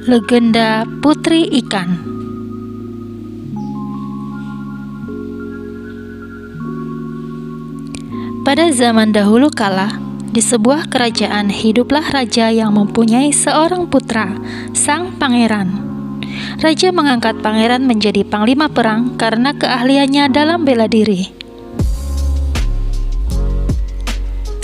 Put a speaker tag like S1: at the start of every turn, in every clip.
S1: Legenda Putri Ikan. Pada zaman dahulu kala, di sebuah kerajaan hiduplah raja yang mempunyai seorang putra, sang pangeran. Raja mengangkat pangeran menjadi panglima perang karena keahliannya dalam bela diri.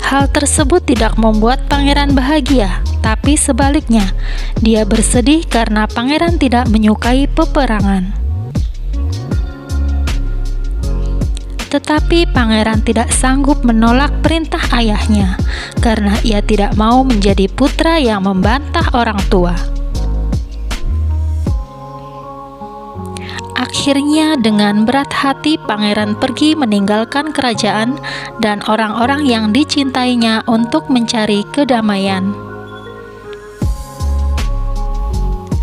S1: Hal tersebut tidak membuat pangeran bahagia, tapi sebaliknya, dia bersedih karena pangeran tidak menyukai peperangan. Tetapi pangeran tidak sanggup menolak perintah ayahnya, karena ia tidak mau menjadi putra yang membantah orang tua. Akhirnya dengan berat hati pangeran pergi meninggalkan kerajaan dan orang-orang yang dicintainya untuk mencari kedamaian.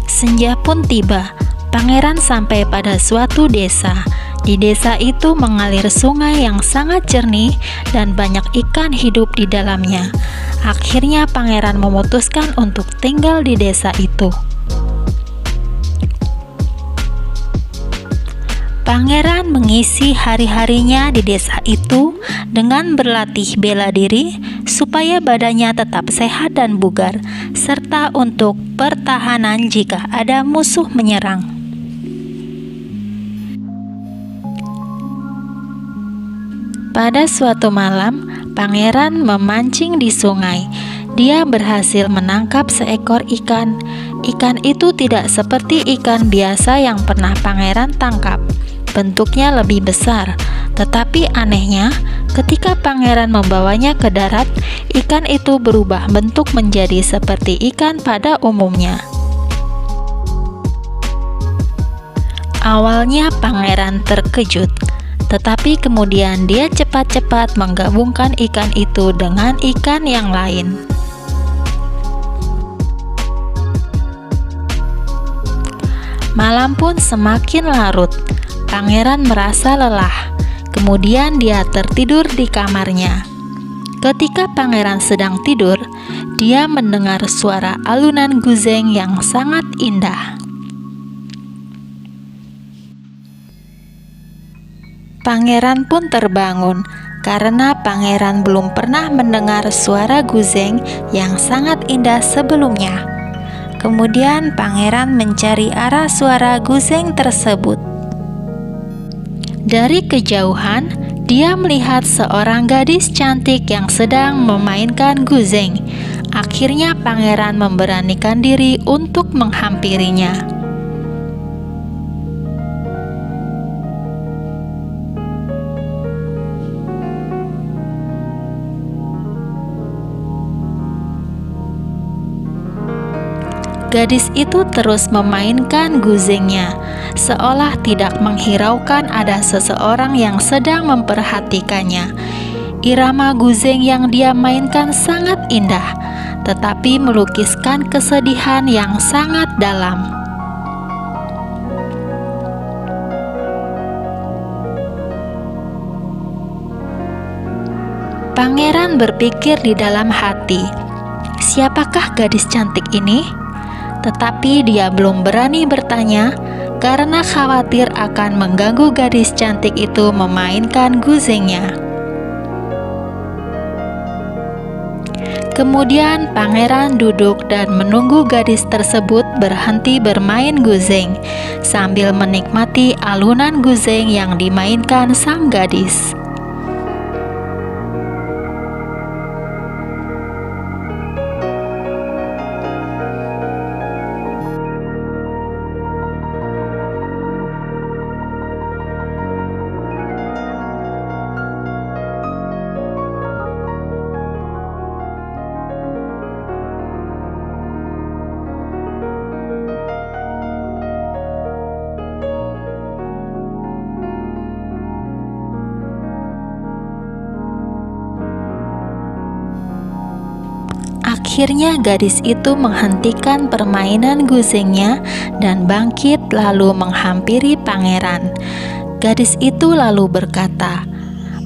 S1: Senja pun tiba, pangeran sampai pada suatu desa. Di desa itu mengalir sungai yang sangat jernih dan banyak ikan hidup di dalamnya. Akhirnya pangeran memutuskan untuk tinggal di desa itu. Pangeran mengisi hari-harinya di desa itu dengan berlatih bela diri supaya badannya tetap sehat dan bugar, serta untuk pertahanan jika ada musuh menyerang. Pada suatu malam, pangeran memancing di sungai. Dia berhasil menangkap seekor ikan. Ikan itu tidak seperti ikan biasa yang pernah pangeran tangkap. Bentuknya lebih besar, tetapi anehnya, ketika pangeran membawanya ke darat, ikan itu berubah bentuk menjadi seperti ikan pada umumnya. Awalnya pangeran terkejut, tetapi kemudian dia cepat-cepat menggabungkan ikan itu dengan ikan yang lain. Malam pun semakin larut. Pangeran merasa lelah. Kemudian dia tertidur di kamarnya. Ketika pangeran sedang tidur, dia mendengar suara alunan guzeng yang sangat indah. Pangeran pun terbangun karena pangeran belum pernah mendengar suara guzeng yang sangat indah sebelumnya. Kemudian pangeran mencari arah suara guzeng tersebut. Dari kejauhan, dia melihat seorang gadis cantik yang sedang memainkan guzeng. Akhirnya pangeran memberanikan diri untuk menghampirinya. Gadis itu terus memainkan guzengnya, seolah tidak menghiraukan ada seseorang yang sedang memperhatikannya. Irama guzeng yang dia mainkan sangat indah, tetapi melukiskan kesedihan yang sangat dalam. Pangeran berpikir di dalam hati, "Siapakah gadis cantik ini?" Tetapi dia belum berani bertanya karena khawatir akan mengganggu gadis cantik itu memainkan guzengnya. Kemudian pangeran duduk dan menunggu gadis tersebut berhenti bermain guzeng sambil menikmati alunan guzeng yang dimainkan sang gadis. Akhirnya gadis itu menghentikan permainan guzengnya dan bangkit lalu menghampiri pangeran. Gadis itu lalu berkata,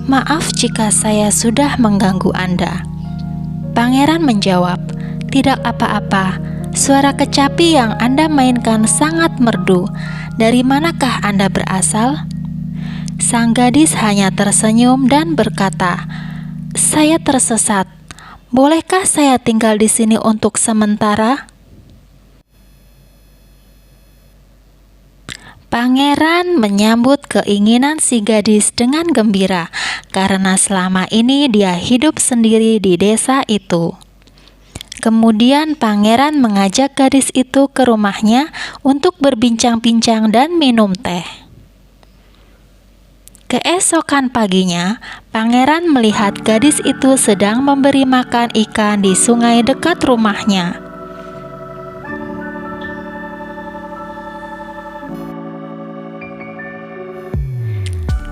S1: "Maaf jika saya sudah mengganggu Anda." Pangeran menjawab, "Tidak apa-apa, Suara kecapi yang Anda mainkan sangat merdu. Dari manakah Anda berasal?" Sang gadis hanya tersenyum dan berkata, "Saya tersesat. Bolehkah saya tinggal di sini untuk sementara?" Pangeran menyambut keinginan si gadis dengan gembira, karena selama ini dia hidup sendiri di desa itu. Kemudian pangeran mengajak gadis itu ke rumahnya untuk berbincang-bincang dan minum teh. Keesokan paginya, pangeran melihat gadis itu sedang memberi makan ikan di sungai dekat rumahnya.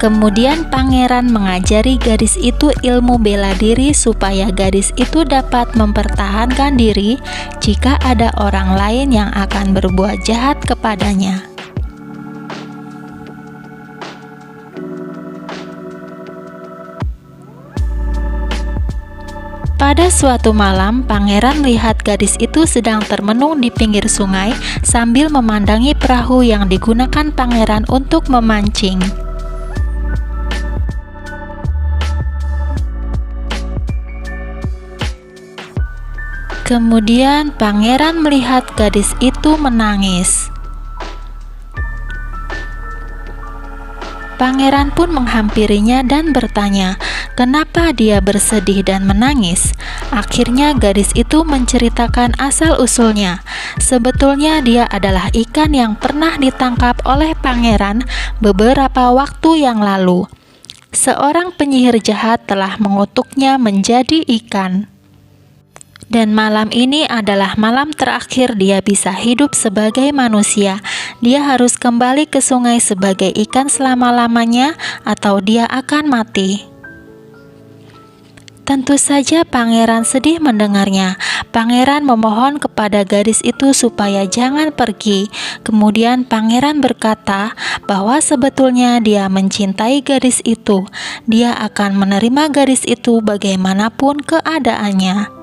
S1: Kemudian pangeran mengajari gadis itu ilmu bela diri supaya gadis itu dapat mempertahankan diri jika ada orang lain yang akan berbuat jahat kepadanya. Pada suatu malam, pangeran melihat gadis itu sedang termenung di pinggir sungai sambil memandangi perahu yang digunakan pangeran untuk memancing. Kemudian pangeran melihat gadis itu menangis. Pangeran pun menghampirinya dan bertanya, kenapa dia bersedih dan menangis. Akhirnya gadis itu menceritakan asal-usulnya. Sebetulnya dia adalah ikan yang pernah ditangkap oleh pangeran beberapa waktu yang lalu. Seorang penyihir jahat telah mengutuknya menjadi ikan. Dan malam ini adalah malam terakhir dia bisa hidup sebagai manusia. Dia harus kembali ke sungai sebagai ikan selama-lamanya atau dia akan mati. Tentu saja pangeran sedih mendengarnya. Pangeran memohon kepada gadis itu supaya jangan pergi. Kemudian pangeran berkata bahwa sebetulnya dia mencintai gadis itu. Dia akan menerima gadis itu bagaimanapun keadaannya.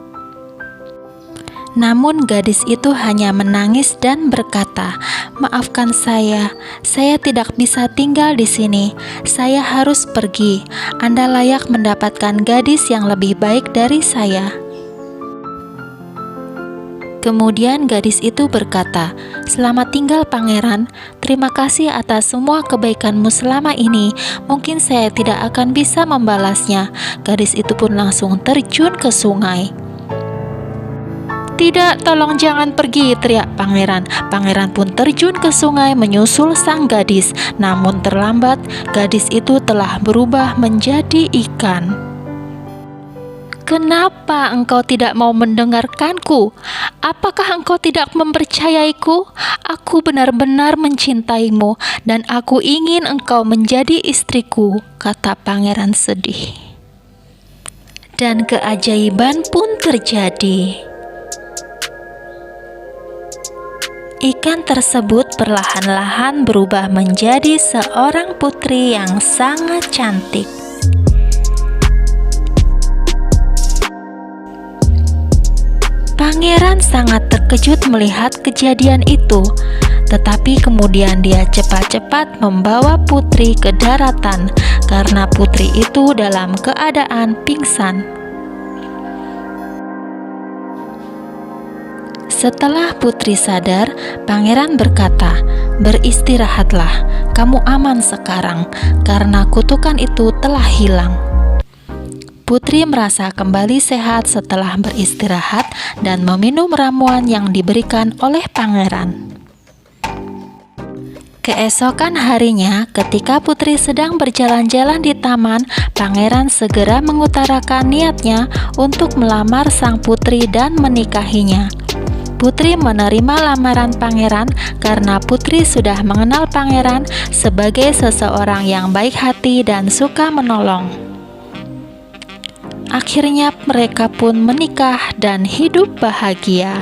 S1: Namun gadis itu hanya menangis dan berkata, "Maafkan saya tidak bisa tinggal di sini. Saya harus pergi. Anda layak mendapatkan gadis yang lebih baik dari saya." Kemudian gadis itu berkata, "Selamat tinggal pangeran, terima kasih atas semua kebaikanmu selama ini. Mungkin saya tidak akan bisa membalasnya." Gadis itu pun langsung terjun ke sungai. "Tidak, tolong jangan pergi," teriak pangeran. Pangeran pun terjun ke sungai menyusul sang gadis. Namun terlambat, gadis itu telah berubah menjadi ikan. "Kenapa engkau tidak mau mendengarkanku? Apakah engkau tidak mempercayaiku? Aku benar-benar mencintaimu dan aku ingin engkau menjadi istriku," kata pangeran sedih. Dan keajaiban pun terjadi. Ikan tersebut perlahan-lahan berubah menjadi seorang putri yang sangat cantik. Pangeran sangat terkejut melihat kejadian itu, tetapi kemudian dia cepat-cepat membawa putri ke daratan karena putri itu dalam keadaan pingsan. Setelah putri sadar, pangeran berkata, "Beristirahatlah, kamu aman sekarang, karena kutukan itu telah hilang." Putri merasa kembali sehat setelah beristirahat dan meminum ramuan yang diberikan oleh pangeran. Keesokan harinya, ketika putri sedang berjalan-jalan di taman, pangeran segera mengutarakan niatnya untuk melamar sang putri dan menikahinya. Putri menerima lamaran pangeran karena putri sudah mengenal pangeran sebagai seseorang yang baik hati dan suka menolong. Akhirnya mereka pun menikah dan hidup bahagia.